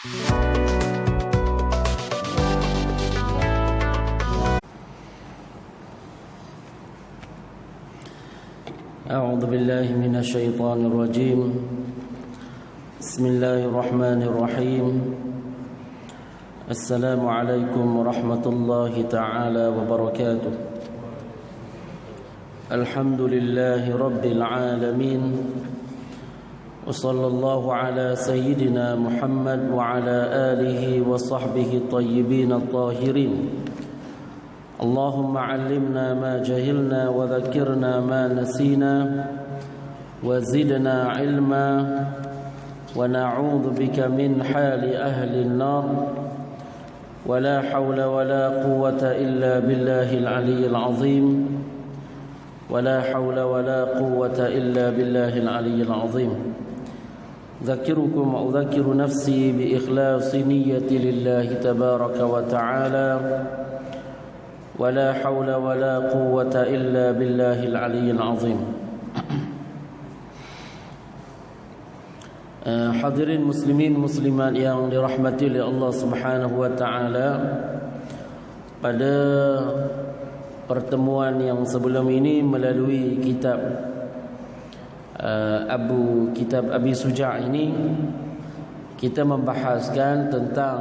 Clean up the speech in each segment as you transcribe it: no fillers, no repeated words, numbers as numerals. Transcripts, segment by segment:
أعوذ بالله من الشيطان الرجيم بسم الله الرحمن الرحيم السلام عليكم ورحمة الله تعالى وبركاته الحمد لله رب العالمين وصلى الله على سيدنا محمد وعلى آله وصحبه الطيبين الطاهرين اللهم علمنا ما جهلنا وذكرنا ما نسينا وزدنا علما ونعوذ بك من حال أهل النار ولا حول ولا قوة إلا بالله العلي العظيم ولا حول ولا قوة إلا بالله العلي العظيم ذكركم وأذكر نفسي بإخلاص نيتي لله تبارك وتعالى ولا حول ولا قوة إلا بالله العلي العظيم. Hadirin muslimin muslimat yang dirahmati oleh Allah Subhanahu wa taala, pada pertemuan yang sebelum ini melalui kitab Abi Suja' ini kita membahaskan tentang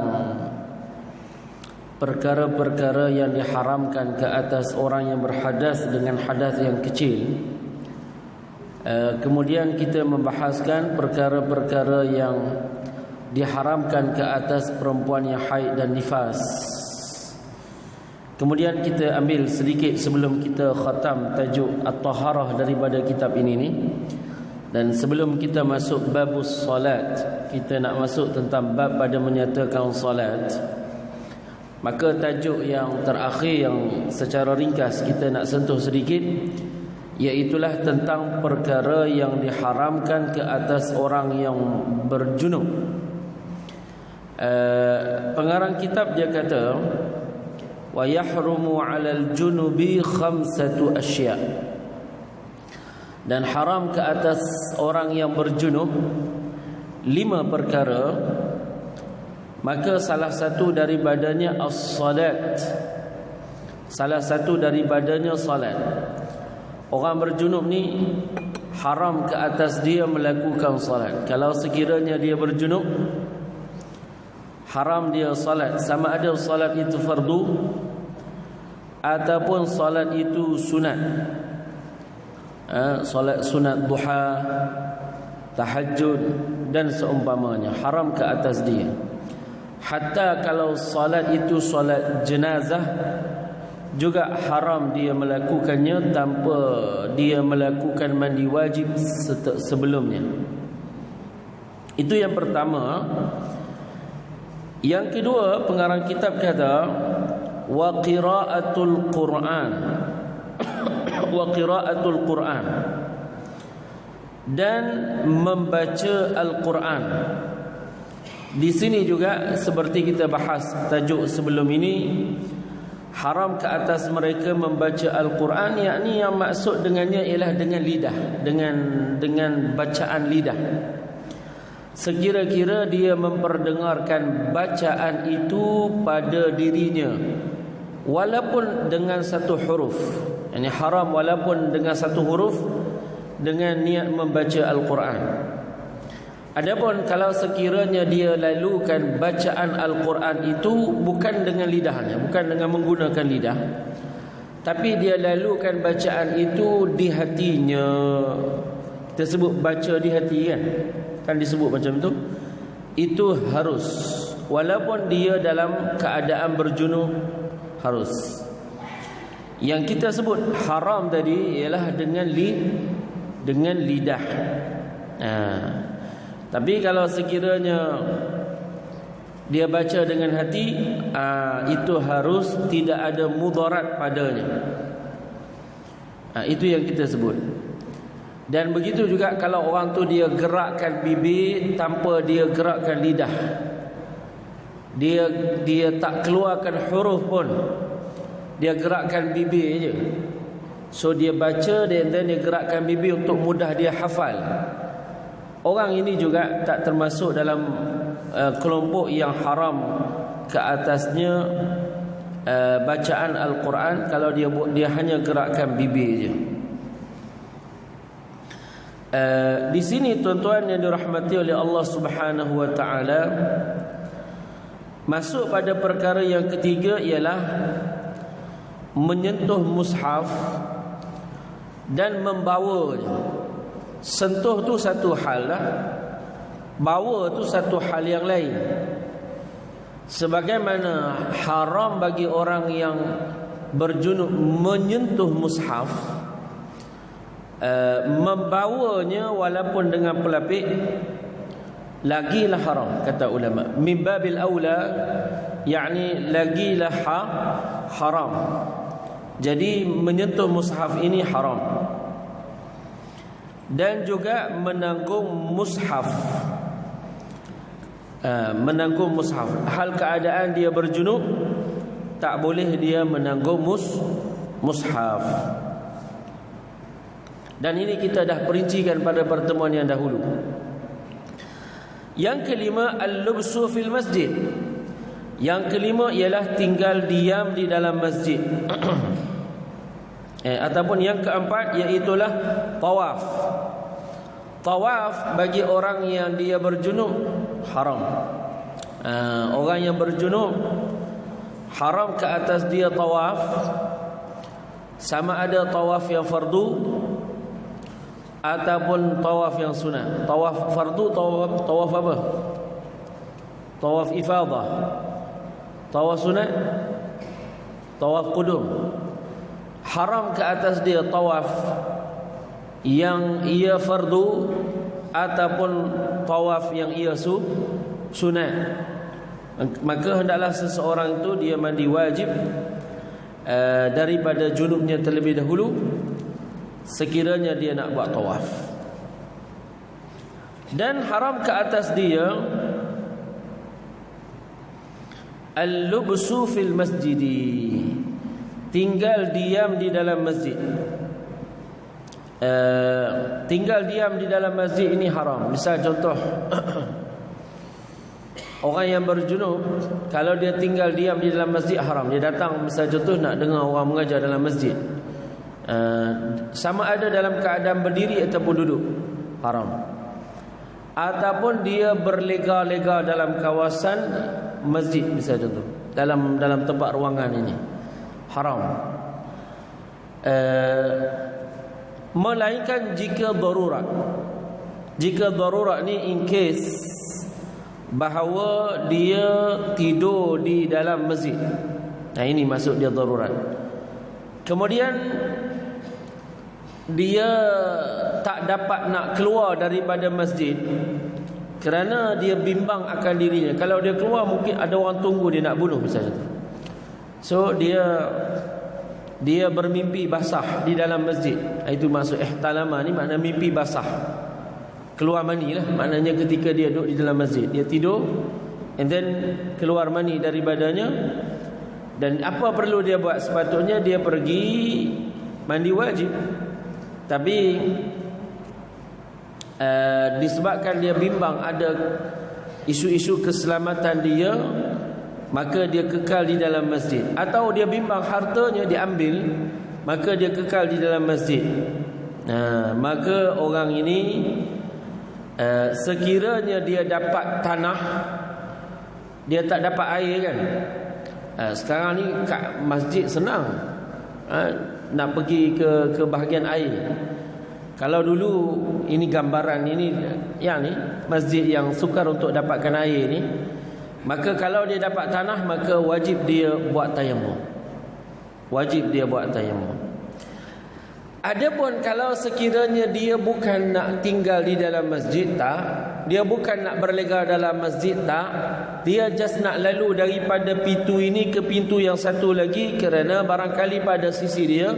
perkara-perkara yang diharamkan ke atas orang yang berhadas dengan hadas yang kecil. Kemudian kita membahaskan perkara-perkara yang diharamkan ke atas perempuan yang haid dan nifas. Kemudian kita ambil sedikit sebelum kita khatam tajuk At-Taharah daripada kitab ini. Dan sebelum kita masuk babus salat, kita nak masuk tentang bab pada menyatakan salat. Maka tajuk yang terakhir yang secara ringkas kita nak sentuh sedikit, iaitulah tentang perkara yang diharamkan ke atas orang yang berjunub. Pengarang kitab dia kata, wa yahrumu 'alal junubi khamsatu asya', dan haram ke atas orang yang berjunub 5 perkara. Maka salah satu daripadanya as-salat. Salah satu daripadanya salat. Orang berjunub ni haram ke atas dia melakukan salat. Kalau sekiranya dia berjunub, haram dia salat, sama ada salat itu fardu ataupun salat itu sunat. Salat sunat duha, tahajud dan seumpamanya, haram ke atas dia. Hatta kalau salat itu salat jenazah, juga haram dia melakukannya tanpa dia melakukan mandi wajib sebelumnya. Itu yang pertama. Yang kedua, pengarang kitab kata wa qiraatul Quran. Wa qiraatul Quran, dan membaca Al-Quran. Di sini juga seperti kita bahas tajuk sebelum ini, haram ke atas mereka membaca Al-Quran, yakni yang maksud dengannya ialah dengan lidah, dengan bacaan lidah. Sekira-kira dia memperdengarkan bacaan itu pada dirinya walaupun dengan satu huruf, yakni haram walaupun dengan satu huruf dengan niat membaca Al-Quran. Adapun kalau sekiranya dia lalukan bacaan Al-Quran itu bukan dengan lidahnya, bukan dengan menggunakan lidah, tapi dia lalukan bacaan itu di hatinya. Kita sebut baca di hati, kan disebut macam tu. Itu harus, walaupun dia dalam keadaan berjunub, harus. Yang kita sebut haram tadi ialah dengan lidah. Tapi kalau sekiranya dia baca dengan hati, itu harus tidak ada mudarat padanya. Itu yang kita sebut. Dan begitu juga kalau orang tu dia gerakkan bibir tanpa dia gerakkan lidah, dia tak keluarkan huruf pun, dia gerakkan bibir je. So dia baca dan dia gerakkan bibir untuk mudah dia hafal. Orang ini juga tak termasuk dalam kelompok yang haram ke atasnya bacaan Al-Quran kalau dia hanya gerakkan bibir je. Di sini tuan-tuan yang dirahmati oleh Allah Subhanahu wa taala, masuk pada perkara yang ketiga ialah menyentuh mushaf dan membawanya. Sentuh tu satu hal lah, bawa tu satu hal yang lain. Sebagaimana haram bagi orang yang berjunub menyentuh mushaf, membawanya walaupun dengan pelapik lagilah haram, kata ulama. Min babil aula, yakni lagilah haram. Jadi menyentuh mushaf ini haram. Dan juga menanggung mushaf, menanggung mushaf. Hal keadaan dia berjunub, tak boleh dia menanggung mushaf. Dan ini kita dah perincikan pada pertemuan yang dahulu. Yang kelima, al-lubsu fil masjid. Yang kelima ialah tinggal diam di dalam masjid. Ataupun yang keempat, iaitulah tawaf. Tawaf bagi orang yang dia berjunub haram. Orang yang berjunub haram ke atas dia tawaf, sama ada tawaf yang fardu ataupun tawaf yang sunat. Tawaf fardu, tawaf apa? Tawaf ifadah. Tawaf sunat, tawaf qudum. Haram ke atas dia tawaf yang ia fardu ataupun tawaf yang ia sunat. Maka hendaklah seseorang itu dia mandi wajib daripada junubnya terlebih dahulu sekiranya dia nak buat tawaf. Dan haram ke atas dia al-lubsu fil masjidi, tinggal diam di dalam masjid. Tinggal diam di dalam masjid ini haram. Misal contoh, orang yang berjunub, kalau dia tinggal diam di dalam masjid haram. Dia datang misal contoh nak dengar orang mengajar dalam masjid, sama ada dalam keadaan berdiri ataupun duduk, haram. Ataupun dia berlega-lega dalam kawasan masjid misal contoh, dalam tempat ruangan ini, haram. Melainkan jika darurat. Jika darurat ni in case bahawa dia tidur di dalam masjid, nah ini masuk dia darurat. Kemudian dia tak dapat nak keluar daripada masjid kerana dia bimbang akan dirinya. Kalau dia keluar mungkin ada orang tunggu dia nak bunuh misalnya. So dia bermimpi basah di dalam masjid. Itu maksud ihtalama ni, makna mimpi basah, keluar mani lah. Maknanya ketika dia duduk di dalam masjid, dia tidur and then keluar mani dari badannya. Dan apa perlu dia buat? Sepatutnya dia pergi mandi wajib. Tapi disebabkan dia bimbang ada isu-isu keselamatan dia, maka dia kekal di dalam masjid. Atau dia bimbang hartanya diambil, maka dia kekal di dalam masjid. Maka orang ini sekiranya dia dapat tanah, dia tak dapat air kan. Sekarang ni kat masjid senang, nak pergi ke bahagian air. Kalau dulu, ini gambaran ini, yang ni masjid yang sukar untuk dapatkan air ni, maka kalau dia dapat tanah, maka wajib dia buat tayammum. Wajib dia buat tayammum. Adapun kalau sekiranya dia bukan nak tinggal di dalam masjid, tak, dia bukan nak berlega dalam masjid, tak, dia just nak lalu daripada pintu ini ke pintu yang satu lagi, kerana barangkali pada sisi dia,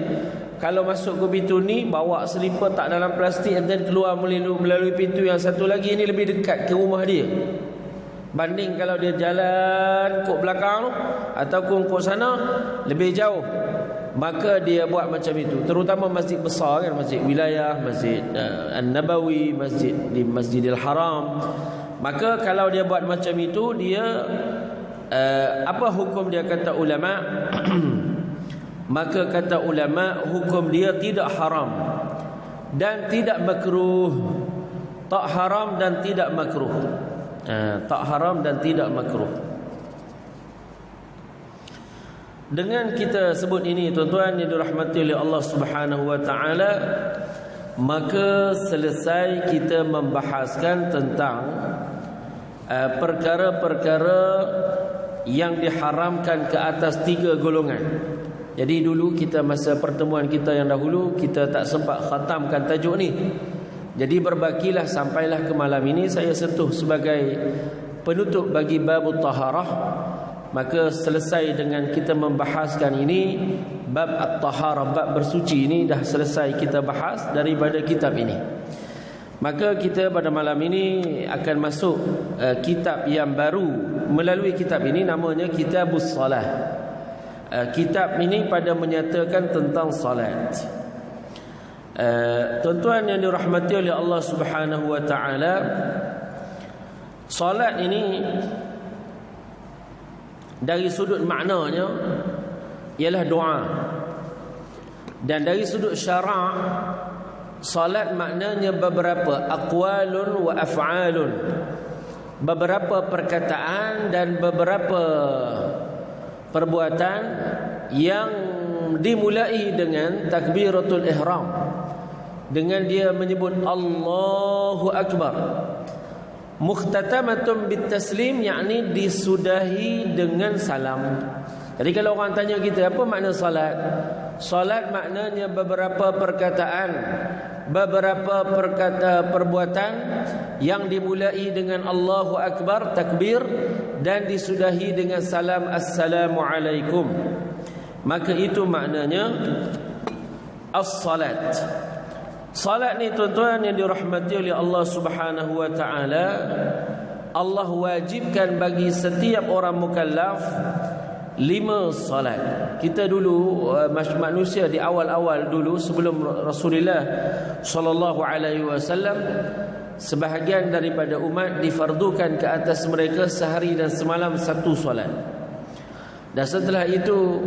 kalau masuk ke pintu ni bawa selipar tak dalam plastik dan keluar melalui pintu yang satu lagi, ini lebih dekat ke rumah dia banding kalau dia jalan kok belakang tu ataupun kok sana lebih jauh. Maka dia buat macam itu. Terutama masjid besar kan, masjid wilayah, masjid An-Nabawi, masjid di Masjidil Haram, Maka kalau dia buat macam itu, dia apa hukum dia kata ulama? Maka kata ulama, hukum dia tidak haram dan tidak makruh. Tak haram dan tidak makruh. Tak haram dan tidak makruh. Dengan kita sebut ini, tuan-tuan yang dirahmati oleh Allah Subhanahu wa taala, maka selesai kita membahaskan tentang perkara-perkara yang diharamkan ke atas 3 golongan. Jadi dulu kita, masa pertemuan kita yang dahulu, kita tak sempat khatamkan tajuk ni. Jadi berbakilah sampailah ke malam ini saya sentuh sebagai penutup bagi babut taharah. Maka selesai dengan kita membahaskan ini, bab at-taharah, bab bersuci ini dah selesai kita bahas daripada kitab ini. Maka kita pada malam ini akan masuk kitab yang baru melalui kitab ini, namanya Kitabus Salah. Kitab ini pada menyatakan tentang salat. Tuan-tuan yang dirahmati oleh Allah Subhanahu wa taala, salat ini dari sudut maknanya ialah doa, dan dari sudut syarak, salat maknanya beberapa aqwalun wa af'alun, beberapa perkataan dan beberapa perbuatan yang dimulai dengan takbiratul ihram, dengan dia menyebut Allahu Akbar, mukhtatamatun bitaslim, yakni disudahi dengan salam. Jadi kalau orang tanya kita apa makna salat, salat maknanya beberapa perkataan, beberapa perbuatan yang dimulai dengan Allahu Akbar, takbir, dan disudahi dengan salam, Assalamualaikum. Maka itu maknanya as-salat. Salat ni tuan-tuan yang dirahmati oleh Allah Subhanahu wa taala, Allah wajibkan bagi setiap orang mukallaf 5 salat. Kita dulu manusia di awal-awal dulu sebelum Rasulullah sallallahu alaihi wasallam, sebahagian daripada umat difardukan ke atas mereka sehari dan semalam 1 salat. Dan setelah itu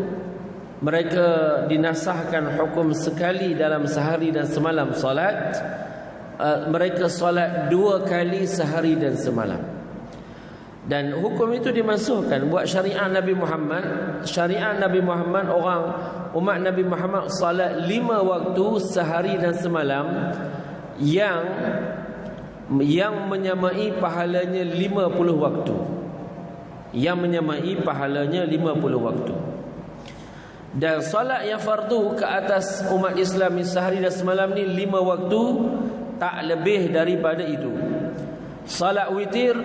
mereka dinasahkan hukum sekali dalam sehari dan semalam salat. Mereka salat 2 kali sehari dan semalam. Dan hukum itu dimasukkan buat syariat Nabi Muhammad. Syariat Nabi Muhammad, orang umat Nabi Muhammad salat 5 waktu sehari dan semalam, yang menyamai pahalanya 50 waktu. Yang menyamai pahalanya 50 waktu. Dan salat yang fardu ke atas umat Islam sehari dan semalam ni 5 waktu, tak lebih daripada itu. Salat witir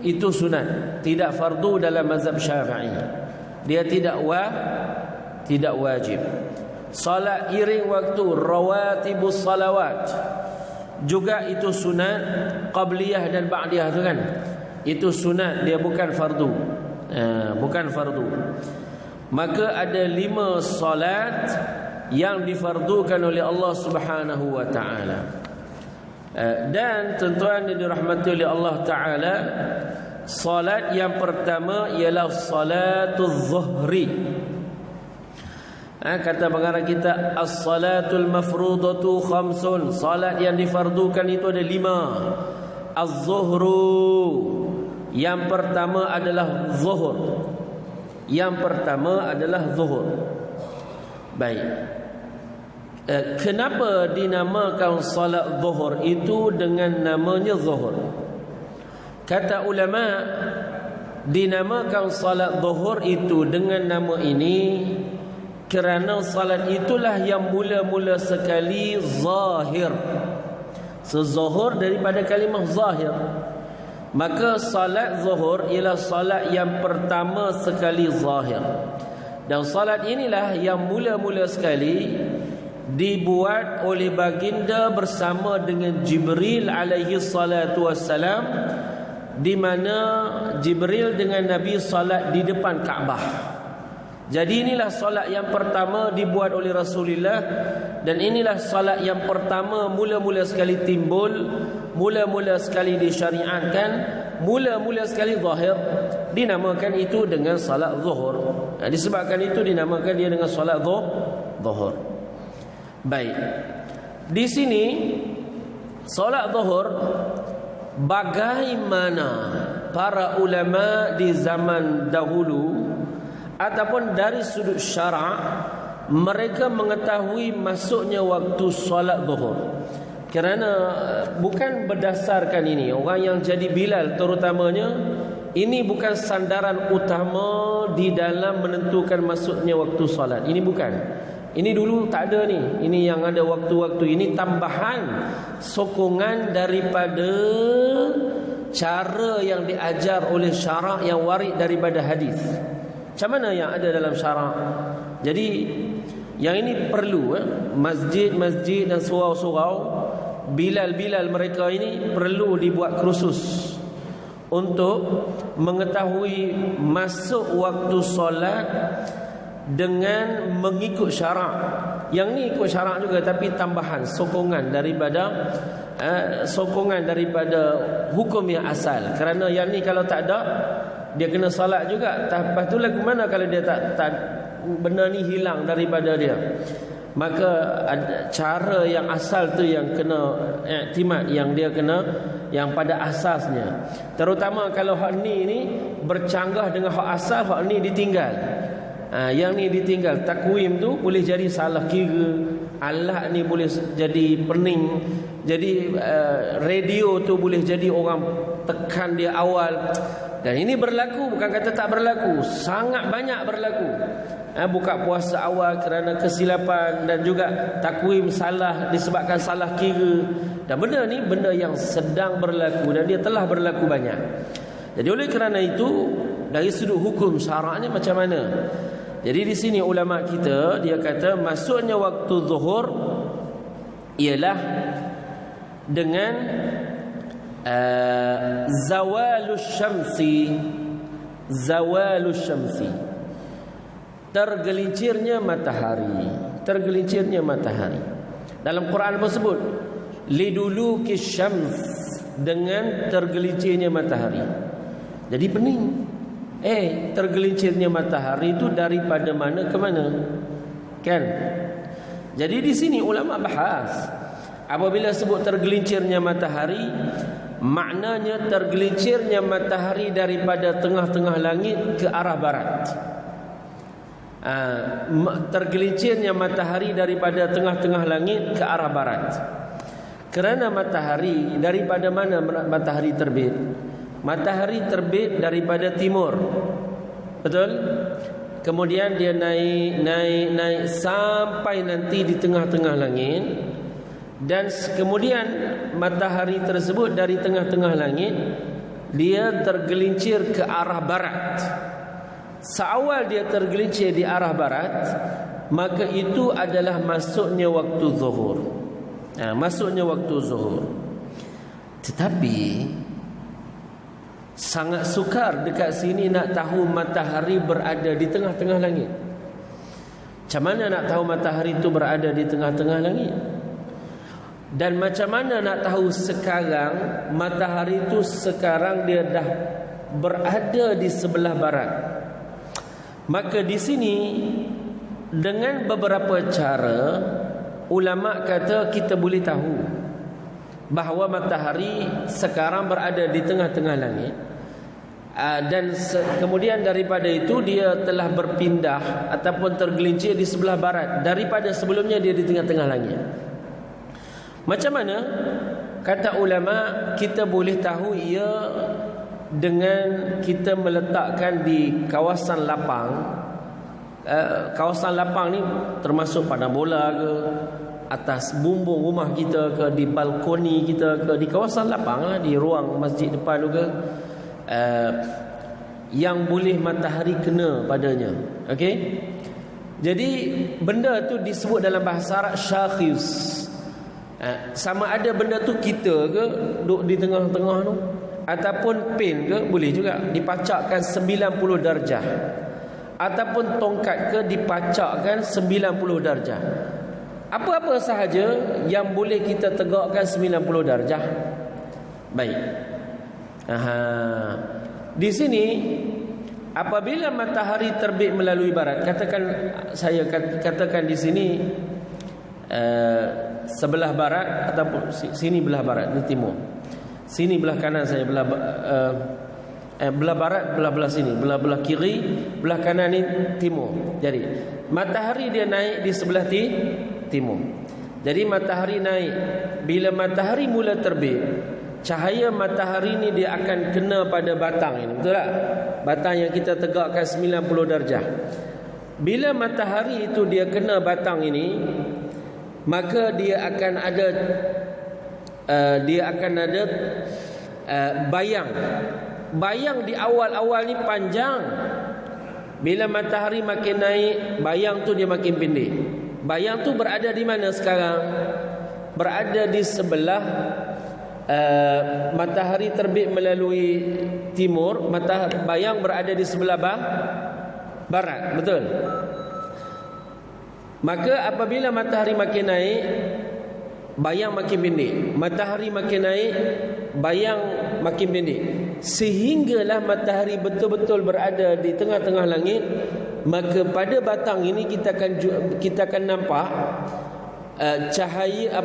itu sunat, tidak fardu dalam mazhab Syafi'i. Dia tidak wajib. Salat iring waktu, rawatibus salawat, juga itu sunat, qabliyah dan ba'diyah tu kan. Itu sunat, dia bukan fardu. Bukan fardu. Maka ada 5 salat yang difardukan oleh Allah Subhanahu wa taala. Dan tuan-tuan yang dirahmati oleh Allah taala, salat yang pertama ialah salatul zuhri. Kata pengarang kita, as-salatul mafrudatu khamsun. Salat yang difardukan itu ada 5. Az-zuhru, yang pertama adalah zuhur. Yang pertama adalah zuhur. Baik. Kenapa dinamakan salat zuhur itu dengan namanya zuhur? Kata ulama, dinamakan salat zuhur itu dengan nama ini kerana salat itulah yang mula-mula sekali zahir. Zuhur daripada kalimah zahir. Maka salat zuhur ialah salat yang pertama sekali zahir. Dan salat inilah yang mula-mula sekali dibuat oleh baginda bersama dengan Jibril alaihi salatu wassalam, di mana Jibril dengan Nabi salat di depan Kaabah. Jadi inilah solat yang pertama dibuat oleh Rasulullah Dan inilah salat yang pertama mula-mula sekali timbul, mula-mula sekali disyariatkan, mula-mula sekali zahir. Dinamakan itu dengan salat zuhur. Disebabkan itu dinamakan dia dengan salat zuhur. Baik. Di sini salat zuhur, bagaimana para ulama di zaman dahulu ataupun dari sudut syarak mereka mengetahui masuknya waktu solat zuhur. Kerana bukan berdasarkan ini, orang yang jadi Bilal terutamanya, ini bukan sandaran utama di dalam menentukan masuknya waktu solat. Ini bukan. Ini dulu tak ada ni. Ini yang ada waktu-waktu ini tambahan sokongan daripada cara yang diajar oleh syarak yang warid daripada hadis. Macam mana yang ada dalam syarak? Jadi yang ini perlu masjid-masjid dan surau-surau, Bilal-Bilal mereka ini perlu dibuat kursus untuk mengetahui masuk waktu solat dengan mengikut syarak. Yang ni ikut syarak juga, tapi tambahan sokongan daripada hukum yang asal. Kerana yang ni kalau tak ada, dia kena salat juga. Lepas tu lagu mana kalau dia tak benda ni hilang daripada dia. Maka cara yang asal tu yang kena iktimad, yang dia kena, yang pada asasnya. Terutama kalau hak ni bercanggah dengan hak asal, hak ni ditinggal. Yang ni ditinggal. Takwim tu boleh jadi salah kira, alat ni boleh jadi pening. Jadi radio tu boleh jadi orang tekan dia awal. Dan ini berlaku, bukan kata tak berlaku, sangat banyak berlaku. Buka puasa awal kerana kesilapan dan juga takwim salah disebabkan salah kira. Dan benda ni benda yang sedang berlaku dan dia telah berlaku banyak. Jadi oleh kerana itu, dari sudut hukum syaraknya macam mana? Jadi di sini ulama kita dia kata masuknya waktu zuhur ialah dengan zawalus syamsi, tergelincirnya matahari. Dalam Quran pun sebut liduluki syams, dengan tergelincirnya matahari. Jadi pening. Tergelincirnya matahari itu daripada mana ke mana? Kan? Jadi di sini ulama bahas, apabila sebut tergelincirnya matahari, maknanya tergelincirnya matahari daripada tengah-tengah langit ke arah barat. Tergelincirnya matahari daripada tengah-tengah langit ke arah barat. Kerana matahari, daripada mana matahari terbit? Matahari terbit daripada timur. Betul? Kemudian dia naik sampai nanti di tengah-tengah langit. Dan kemudian matahari tersebut dari tengah-tengah langit, dia tergelincir ke arah barat. Seawal dia tergelincir di arah barat, maka itu adalah masuknya waktu zuhur. Masuknya waktu zuhur. Tetapi sangat sukar dekat sini nak tahu matahari berada di tengah-tengah langit. Macam mana nak tahu matahari itu berada di tengah-tengah langit? Dan macam mana nak tahu sekarang matahari itu sekarang dia dah berada di sebelah barat? Maka di sini dengan beberapa cara ulama kata kita boleh tahu bahawa matahari sekarang berada di tengah-tengah langit. Dan kemudian daripada itu dia telah berpindah ataupun tergelincir di sebelah barat, daripada sebelumnya dia di tengah-tengah langit. Macam mana? Kata ulama, kita boleh tahu ia dengan kita meletakkan di kawasan lapang. Kawasan lapang ni termasuk padang bola ke, atas bumbung rumah kita ke, di balkoni kita ke, di kawasan lapang lah, di ruang masjid depan tu ke, yang boleh matahari kena padanya. Okey? Jadi benda tu disebut dalam bahasa Arab syakhis. Sama ada benda tu kita ke duduk di tengah-tengah tu, ataupun pin ke, boleh juga dipacakkan 90 darjah, ataupun tongkat ke dipacakkan 90 darjah, Apa-apa sahaja yang boleh kita tegakkan 90 darjah. Baik. Di sini apabila matahari terbit melalui barat, katakan di sini sebelah barat ataupun sini belah barat, ini timur. Sini belah kanan saya, belah barat, belah sini, belah kiri, belah kanan ni timur. Jadi matahari dia naik di sebelah timur. Jadi matahari naik. Bila matahari mula terbit, cahaya matahari ni dia akan kena pada batang ini, betul tak? Batang yang kita tegakkan 90 darjah. Bila matahari itu dia kena batang ini, maka dia akan ada bayang. Bayang di awal-awal ni panjang. Bila matahari makin naik, bayang tu dia makin pendek. Bayang tu berada di mana sekarang? Berada di sebelah matahari terbit melalui timur, bayang berada di sebelah barat, betul? Maka apabila matahari makin naik, bayang makin pendek. Matahari makin naik, bayang makin pendek. Sehinggalah matahari betul-betul berada di tengah-tengah langit, maka pada batang ini kita akan nampak cahaya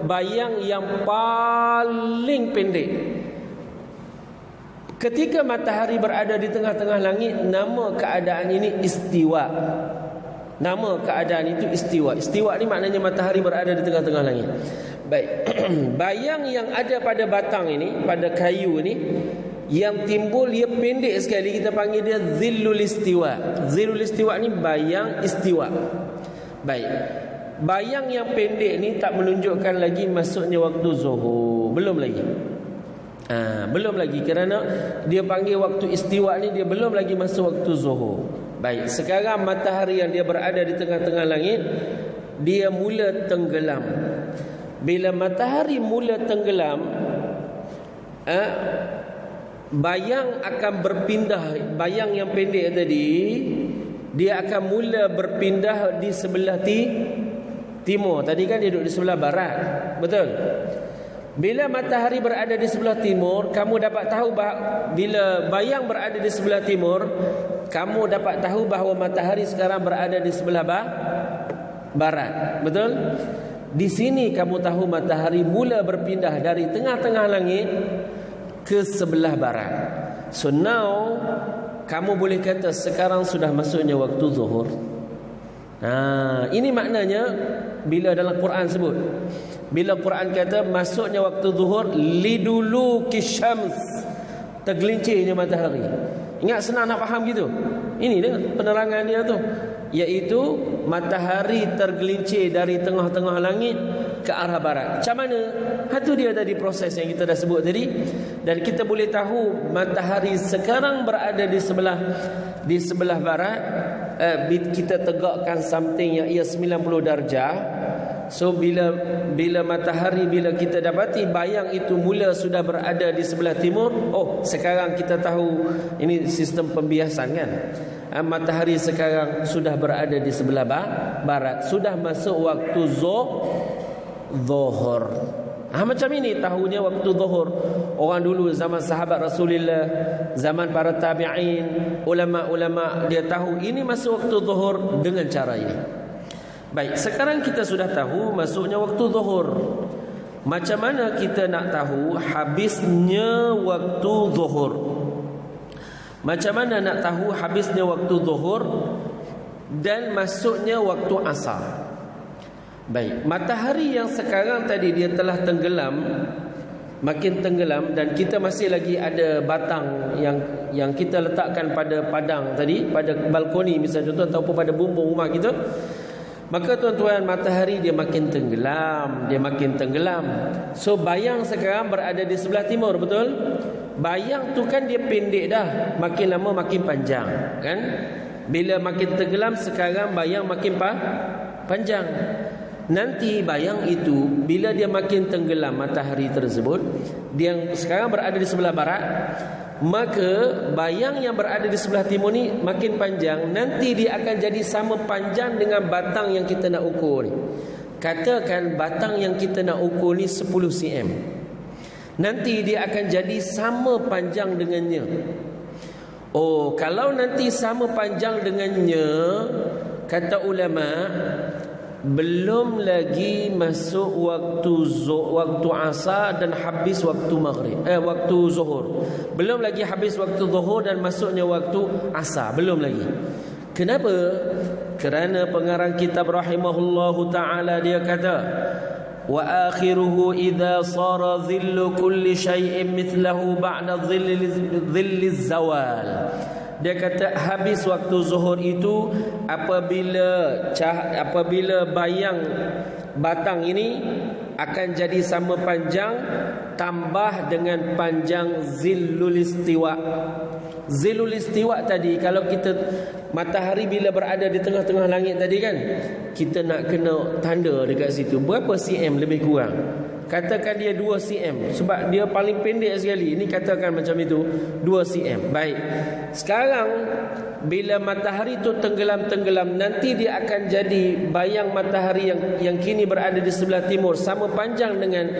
bayang yang paling pendek. Ketika matahari berada di tengah-tengah langit, nama keadaan ini istiwa. Nama keadaan itu istiwa. Istiwa ni maknanya matahari berada di tengah-tengah langit. Baik. Bayang yang ada pada batang ini, pada kayu ini, yang timbul dia pendek sekali, kita panggil dia zillul istiwa. Zillul istiwa ni bayang istiwa. Baik. Bayang yang pendek ni tak menunjukkan lagi masuknya waktu zuhur. Belum lagi. Belum lagi, kerana dia panggil waktu istiwa ni dia belum lagi masuk waktu zuhur. Baik, sekarang matahari yang dia berada di tengah-tengah langit, dia mula tenggelam. Bila matahari mula tenggelam, bayang akan berpindah. Bayang yang pendek tadi, dia akan mula berpindah di sebelah timur. Tadi kan dia duduk di sebelah barat, betul? Bila matahari berada di sebelah timur, kamu dapat tahu bila bayang berada di sebelah timur, kamu dapat tahu bahawa matahari sekarang berada di sebelah barat, betul? Di sini kamu tahu matahari mula berpindah dari tengah-tengah langit ke sebelah barat. So now kamu boleh kata sekarang sudah masuknya waktu zuhur. Ini maknanya bila dalam Quran sebut, bila Quran kata masuknya waktu zuhur liduluki syams, tergelincirnya matahari. Ingat, senang nak faham gitu. Ini dia penerangan dia tu, iaitu matahari tergelincir dari tengah-tengah langit ke arah barat. Macam mana? Itu dia tadi proses yang kita dah sebut tadi. Dan kita boleh tahu matahari sekarang berada di sebelah barat. Kita tegakkan something yang ia 90 darjah. So bila matahari, bila kita dapati bayang itu mula sudah berada di sebelah timur, sekarang kita tahu ini sistem pembiasan kan. Matahari sekarang sudah berada di sebelah barat, sudah masuk waktu zuhur. Macam ini tahunya waktu zuhur. Orang dulu zaman sahabat Rasulullah, zaman para tabi'in, ulama-ulama, dia tahu ini masuk waktu zuhur dengan cara ini. Baik, sekarang kita sudah tahu masuknya waktu zuhur. Macam mana kita nak tahu habisnya waktu zuhur? Macam mana nak tahu habisnya waktu zuhur dan masuknya waktu asar? Baik, matahari yang sekarang tadi dia telah tenggelam, makin tenggelam, dan kita masih lagi ada batang yang kita letakkan pada padang tadi, pada balkoni misalnya contoh, ataupun pada bumbung rumah kita. Maka tuan-tuan, matahari dia makin tenggelam, dia makin tenggelam. So bayang sekarang berada di sebelah timur, betul? Bayang tu kan dia pendek dah, makin lama makin panjang, kan? Bila makin tenggelam, sekarang bayang makin panjang. Nanti bayang itu bila dia makin tenggelam, matahari tersebut, dia sekarang berada di sebelah barat, maka bayang yang berada di sebelah timur ni makin panjang. Nanti dia akan jadi sama panjang dengan batang yang kita nak ukur ni. katakan batang yang kita nak ukur ni 10 cm. Nanti dia akan jadi sama panjang dengannya. Oh, kalau nanti sama panjang dengannya, kata ulama, belum lagi masuk waktu asar dan habis waktu maghrib, waktu zuhur. Belum lagi habis waktu zuhur dan masuknya waktu asar, belum lagi. Kenapa? Kerana pengarang kitab rahimahullahu taala dia kata, wa akhiruhu idza sara dhillu kulli shay'in mithlahu ba'da dhilli zawal. Dia kata habis waktu zuhur itu apabila bayang batang ini akan jadi sama panjang tambah dengan panjang zillul istiwa. Zillul istiwa tadi, kalau kita matahari bila berada di tengah-tengah langit tadi kan, kita nak kena tanda dekat situ berapa cm lebih kurang. Katakan dia 2 cm sebab dia paling pendek sekali. Ini katakan macam itu 2 cm. Baik. Sekarang bila matahari itu tenggelam-tenggelam, nanti dia akan jadi bayang matahari yang kini berada di sebelah timur sama panjang dengan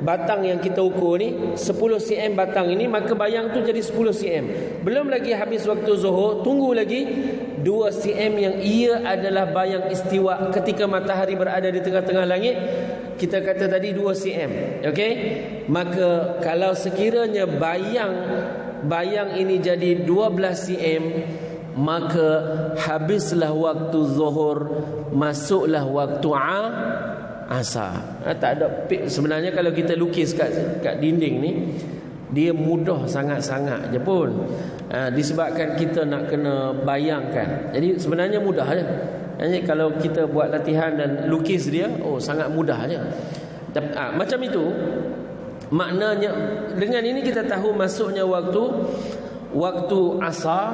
batang yang kita ukur ni 10 cm batang ini, maka bayang tu jadi 10 cm. Belum lagi habis waktu zuhur, tunggu lagi 2 cm yang ia adalah bayang istiwa ketika matahari berada di tengah-tengah langit. Kita kata tadi 2 cm. Okey? Maka kalau sekiranya bayang ini jadi 12 cm, maka habislah waktu zuhur, masuklah waktu asar. Tak ada. Sebenarnya kalau kita lukis kat dinding ni, dia mudah sangat-sangat je pun. Disebabkan kita nak kena bayangkan. Jadi sebenarnya mudah je. Jadi kalau kita buat latihan dan lukis dia, sangat mudah je. Macam itu. Maknanya dengan ini kita tahu masuknya waktu asar,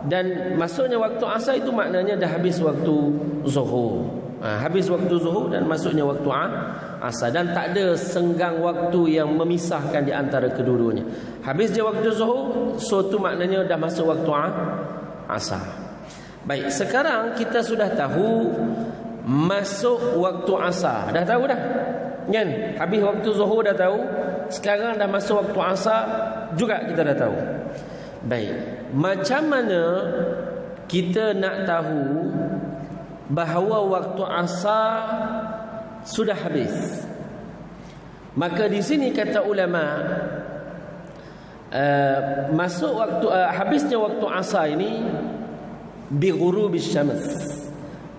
dan masuknya waktu asar itu maknanya dah habis waktu zuhur. Habis waktu zuhur dan masuknya waktu asar, dan tak ada senggang waktu yang memisahkan di antara kedua-duanya. Habis je waktu zuhur, so tu maknanya dah masuk waktu asar. Baik, sekarang kita sudah tahu masuk waktu asar. Dah tahu dah? Kan? Habis waktu zuhur dah tahu. Sekarang dah masuk waktu asar juga kita dah tahu. Baik, macam mana kita nak tahu bahawa waktu asar sudah habis? Maka di sini kata ulama, masuk waktu habisnya waktu asar ini bi ghurubis syams,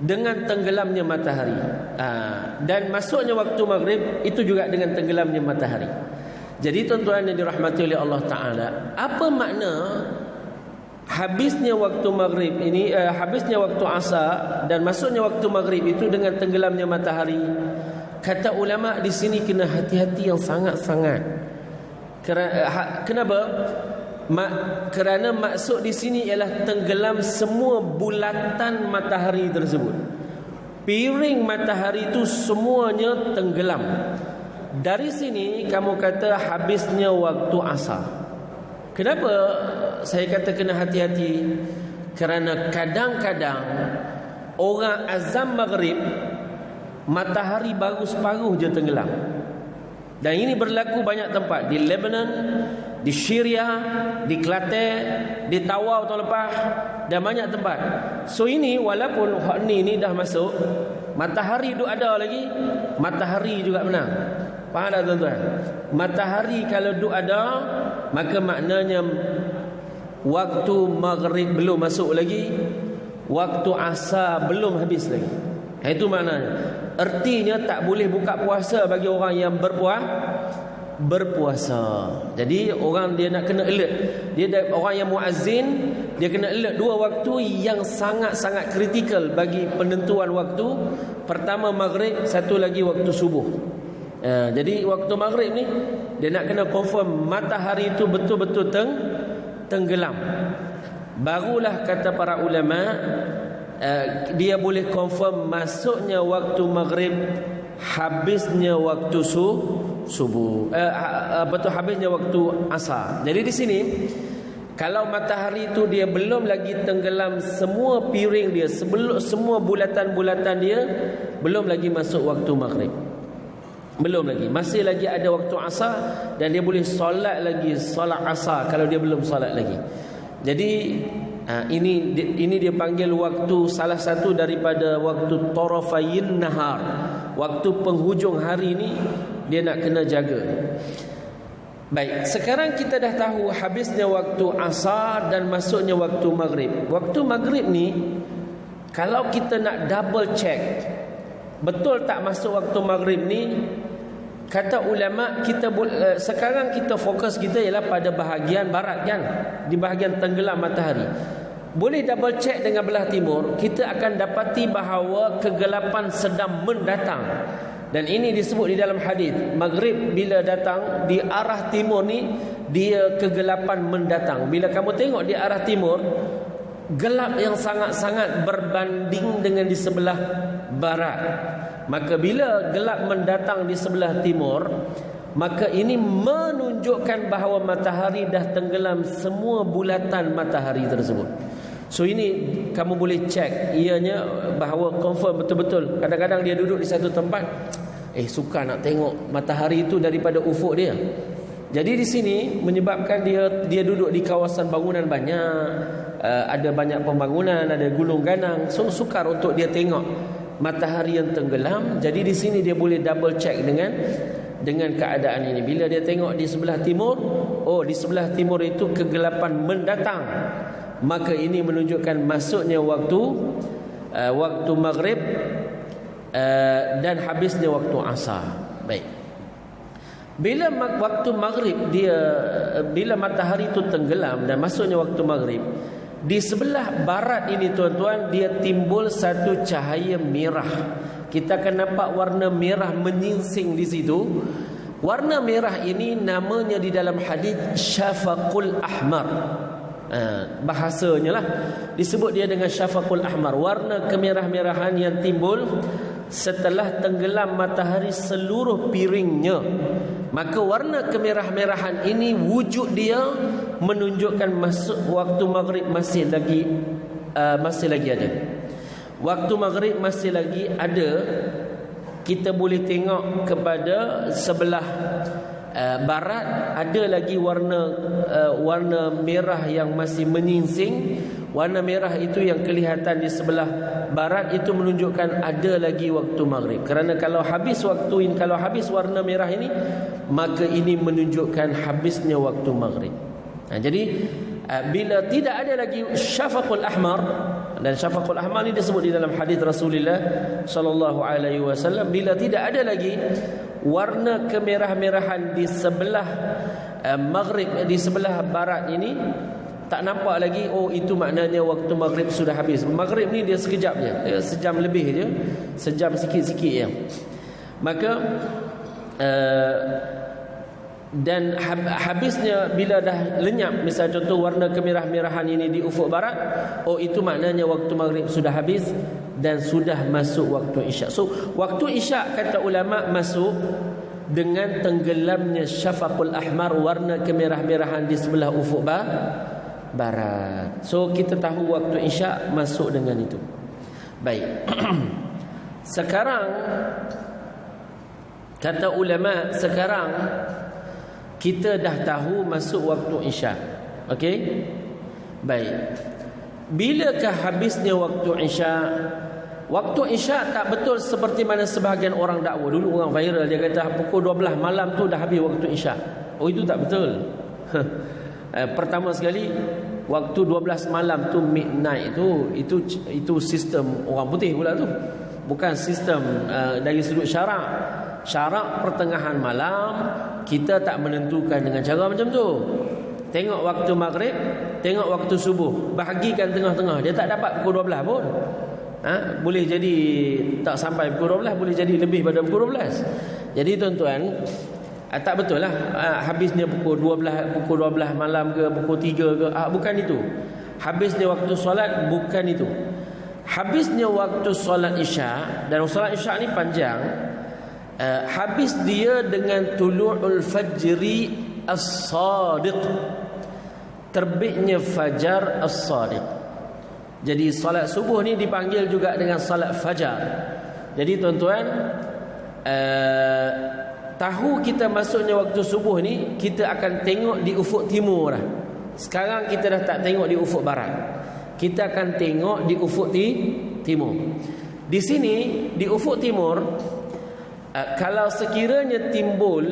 dengan tenggelamnya matahari. Dan masuknya waktu maghrib itu juga dengan tenggelamnya matahari. Jadi tuan-tuan yang dirahmati oleh Allah Ta'ala, apa makna habisnya waktu maghrib ini, habisnya waktu asar dan masuknya waktu maghrib itu dengan tenggelamnya matahari? Kata ulama di sini kena hati-hati yang sangat-sangat. Kenapa? Kerana maksud di sini ialah tenggelam semua bulatan matahari tersebut. Piring matahari itu semuanya tenggelam. Dari sini kamu kata habisnya waktu asar. Kenapa saya kata kena hati-hati? Kerana kadang-kadang orang azam maghrib, matahari baru separuh je tenggelam. Dan ini berlaku banyak tempat. Di Lebanon, di Syria, di Kelantan, di Tawau tahun lepas, dan banyak tempat. So ini walaupun hak ni dah masuk, matahari duk ada lagi, matahari juga menang. Faham tak tuan-tuan? Matahari kalau duk ada, maka maknanya waktu maghrib belum masuk lagi, waktu asar belum habis lagi. Itu maknanya. Artinya tak boleh buka puasa bagi orang yang berpuasa. Jadi orang dia nak kena alert. Orang yang muazzin, dia kena alert dua waktu yang sangat-sangat kritikal bagi penentuan waktu. Pertama maghrib, satu lagi waktu subuh. Jadi waktu maghrib ni dia nak kena confirm matahari itu betul-betul tenggelam. Barulah kata para ulama, dia boleh confirm masuknya waktu maghrib, habisnya waktu subuh, habisnya waktu asar. Jadi di sini kalau matahari itu dia belum lagi tenggelam semua piring dia, semua bulatan-bulatan dia, belum lagi masuk waktu maghrib. Belum lagi, masih lagi ada waktu asar, dan dia boleh solat lagi solat asar kalau dia belum solat lagi. Jadi ini dia panggil waktu, salah satu daripada waktu tarafayin nahar, waktu penghujung hari ni dia nak kena jaga. Baik, sekarang kita dah tahu habisnya waktu asar dan masuknya waktu maghrib. Waktu maghrib ni kalau kita nak double check betul tak masuk waktu maghrib ni, kata ulama, sekarang kita fokus kita ialah pada bahagian barat kan, di bahagian tenggelam matahari. Boleh double check dengan belah timur, kita akan dapati bahawa kegelapan sedang mendatang. Dan ini disebut di dalam hadis, maghrib bila datang di arah timur ni, dia kegelapan mendatang. Bila kamu tengok di arah timur, gelap yang sangat-sangat berbanding dengan di sebelah barat. Maka bila gelap mendatang di sebelah timur, maka ini menunjukkan bahawa matahari dah tenggelam semua bulatan matahari tersebut. So ini kamu boleh cek, ianya bahawa confirm betul-betul. Kadang-kadang dia duduk di satu tempat, suka nak tengok matahari itu daripada ufuk dia. Jadi di sini menyebabkan dia duduk di kawasan bangunan banyak, ada banyak pembangunan, ada gulung ganang, so sukar untuk dia tengok matahari yang tenggelam. Jadi di sini dia boleh double check dengan keadaan ini. Bila dia tengok di sebelah timur, di sebelah timur itu kegelapan mendatang, maka ini menunjukkan masuknya waktu maghrib dan habisnya waktu asar. Baik. Bila waktu maghrib bila matahari itu tenggelam dan masuknya waktu maghrib, di sebelah barat ini tuan-tuan, dia timbul satu cahaya merah. Kita akan nampak warna merah menyingsing di situ. Warna merah ini namanya di dalam hadis syafaqul ahmar. Bahasanya lah disebut dia dengan syafaqul ahmar, warna kemerah-merahan yang timbul setelah tenggelam matahari seluruh piringnya. Maka warna kemerah-merahan ini wujud dia menunjukkan masuk waktu maghrib masih lagi ada. Waktu maghrib masih lagi ada. Kita boleh tengok kepada sebelah barat ada lagi warna merah yang masih menyingsing. Warna merah itu yang kelihatan di sebelah barat itu menunjukkan ada lagi waktu maghrib. Kerana kalau habis warna merah ini, maka ini menunjukkan habisnya waktu maghrib. Jadi bila tidak ada lagi syafaqul ahmar, dan syafaqul ahmar ini disebut di dalam hadis Rasulullah sallallahu alaihi wasallam, bila tidak ada lagi warna kemerah-merahan di sebelah maghrib, di sebelah barat ini, tak nampak lagi, itu maknanya waktu maghrib sudah habis. Maghrib ni dia sekejap je, sejam lebih je, sejam sikit-sikit je. Maka dan habisnya bila dah lenyap, misal contoh warna kemerah-merahan ini di ufuk barat, itu maknanya waktu maghrib sudah habis dan sudah masuk waktu isyak. So waktu isyak kata ulama masuk dengan tenggelamnya syafaqul ahmar, warna kemerah-merahan di sebelah ufuk barat. So kita tahu waktu isyak masuk dengan itu. Baik. Sekarang kata ulama, sekarang kita dah tahu masuk waktu isyak. Okey? Baik. Bilakah habisnya waktu isyak? Waktu isyak tak betul seperti mana sebahagian orang dakwa. Dulu orang viral, dia kata pukul 12 malam tu dah habis waktu isyak. Itu tak betul. Pertama sekali, waktu 12 malam tu midnight itu sistem orang putih pula tu. Bukan sistem dari sudut syarak. Syarak pertengahan malam, kita tak menentukan dengan cara macam tu. Tengok waktu maghrib, tengok waktu subuh, bahagikan tengah-tengah. Dia tak dapat pukul 12 pun. Boleh jadi tak sampai pukul 12, boleh jadi lebih pada pukul 12. Jadi tuan-tuan, tak betul lah habisnya pukul 12 malam ke pukul 3 ke. Bukan itu. Habisnya waktu solat, bukan itu. Habisnya waktu solat isyak, dan solat isyak ni panjang. Habis dia dengan tulu'ul fajri as-sadiq, terbitnya fajar as-sadiq. Jadi salat subuh ni dipanggil juga dengan salat fajar. Jadi tuan-tuan, tahu kita masuknya waktu subuh ni, kita akan tengok di ufuk timur dah. Sekarang kita dah tak tengok di ufuk barat, kita akan tengok di ufuk timur. Di sini di ufuk timur, kalau sekiranya timbul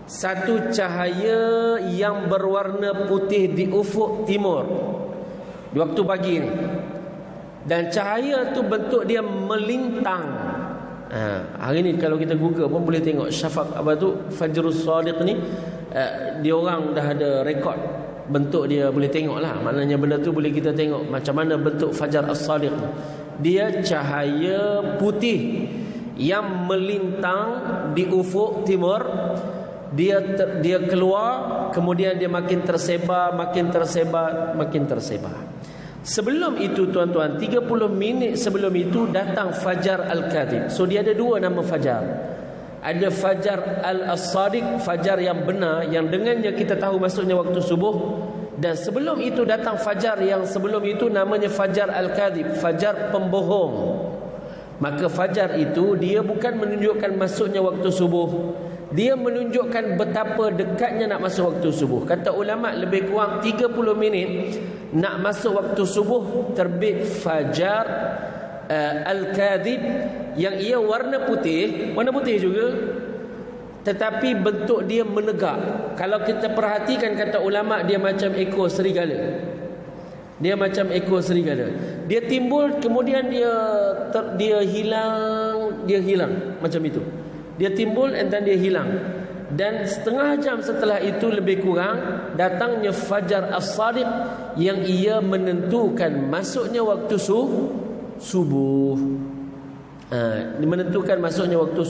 satu cahaya yang berwarna putih di ufuk timur di waktu pagi ni, dan cahaya tu bentuk dia melintang. Hari ni kalau kita Google pun boleh tengok syafaq apa tu, Fajrus Shadiq ni, dia orang dah ada rekod bentuk dia, boleh tengok lah. Maknanya benda tu boleh kita tengok macam mana bentuk Fajar As-Shadiq. Dia cahaya putih yang melintang di ufuk timur. Dia keluar, kemudian dia makin tersebar. Sebelum itu tuan-tuan, 30 minit sebelum itu datang Fajar Al-Kadhib. So dia ada dua nama Fajar. Ada Fajar Al-As-Sadiq, Fajar yang benar, yang dengannya kita tahu masuknya waktu subuh. Dan sebelum itu datang Fajar yang sebelum itu, namanya Fajar Al-Kadhib, Fajar pembohong. Maka Fajar itu dia bukan menunjukkan masuknya waktu subuh, dia menunjukkan betapa dekatnya nak masuk waktu subuh. Kata ulama, lebih kurang 30 minit nak masuk waktu subuh, terbit Fajar Al-Kadhib, yang ia warna putih juga, tetapi bentuk dia menegak. Kalau kita perhatikan, kata ulama, dia macam ekor serigala. Dia macam ekor serigala. Dia timbul, kemudian dia hilang macam itu. Dia timbul dan dia hilang. Dan setengah jam setelah itu lebih kurang, datangnya Fajar As-Sadiq yang ia menentukan masuknya waktu subuh. Menentukan masuknya waktu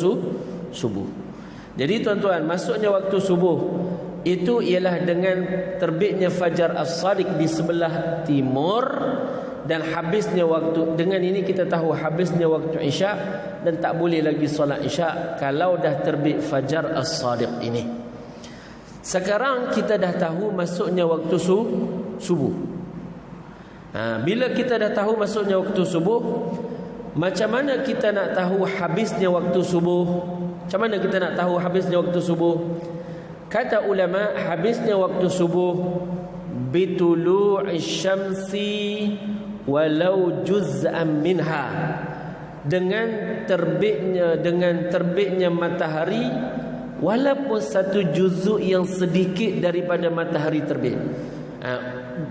subuh. Jadi tuan-tuan, masuknya waktu subuh itu ialah dengan terbitnya Fajar As-Sadiq di sebelah timur, dan habisnya waktu. Dengan ini kita tahu habisnya waktu Isyak, dan tak boleh lagi solat Isyak kalau dah terbit Fajar As-Sadiq ini. Sekarang kita dah tahu masuknya waktu subuh. Bila kita dah tahu masuknya waktu subuh, macam mana kita nak tahu habisnya waktu subuh? Macam mana kita nak tahu habisnya waktu subuh? Kata ulama, habisnya waktu subuh bitulu'i syamsi walau juz'an minha, dengan terbitnya matahari walaupun satu juzuk yang sedikit daripada matahari terbit.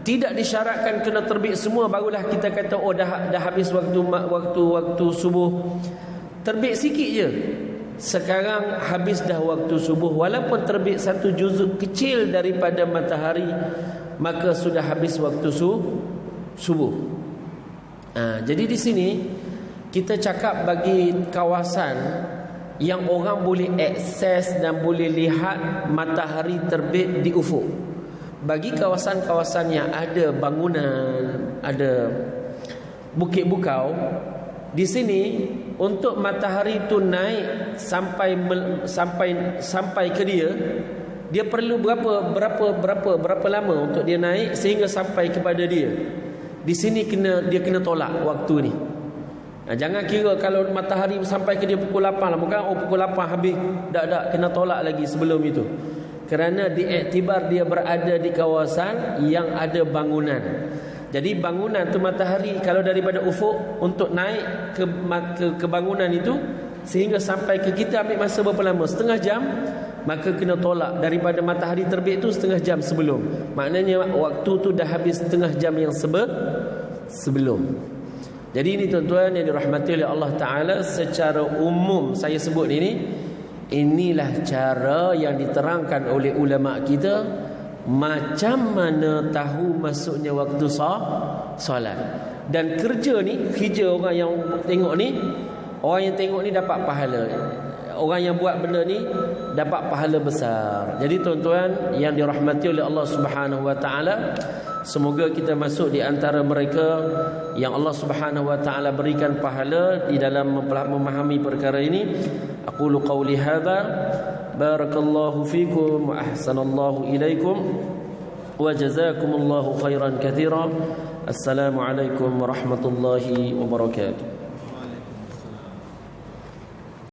Tidak disyaratkan kena terbit semua barulah kita kata dah habis waktu subuh. Terbit sikit je. Sekarang habis dah waktu subuh, walaupun terbit satu juzuk kecil daripada matahari, maka sudah habis waktu subuh. Jadi di sini kita cakap bagi kawasan yang orang boleh akses dan boleh lihat matahari terbit di ufuk. Bagi kawasan-kawasan yang ada bangunan, ada bukit-bukau, di sini untuk matahari itu naik sampai ke dia perlu berapa lama untuk dia naik sehingga sampai kepada dia. Di sini dia kena tolak waktu ni. Jangan kira kalau matahari sampai ke dia pukul 8 lah, bukan pukul 8 habis, tak kena tolak lagi sebelum itu. Kerana diiktibar dia berada di kawasan yang ada bangunan. Jadi bangunan tu matahari kalau daripada ufuk untuk naik ke bangunan itu sehingga sampai ke kita ambil masa berapa lama? Setengah jam. Maka kena tolak daripada matahari terbit itu setengah jam sebelum. Maknanya waktu tu dah habis setengah jam yang sebelum. Jadi ini tuan-tuan yang dirahmati oleh Allah Ta'ala, secara umum saya sebut inilah cara yang diterangkan oleh ulama kita macam mana tahu masuknya waktu solat. Dan kerja orang yang tengok ni, dapat pahala. Orang yang buat benda ni dapat pahala besar. Jadi tuan-tuan yang dirahmati oleh Allah Subhanahu wa taala, semoga kita masuk di antara mereka yang Allah Subhanahu wa taala berikan pahala di dalam memahami perkara ini. Aqulu qawli hadza, barakallahu fikum wa ahsanallahu ilaikum wa jazakumullahu khairan katsira. Assalamualaikum warahmatullahi wabarakatuh.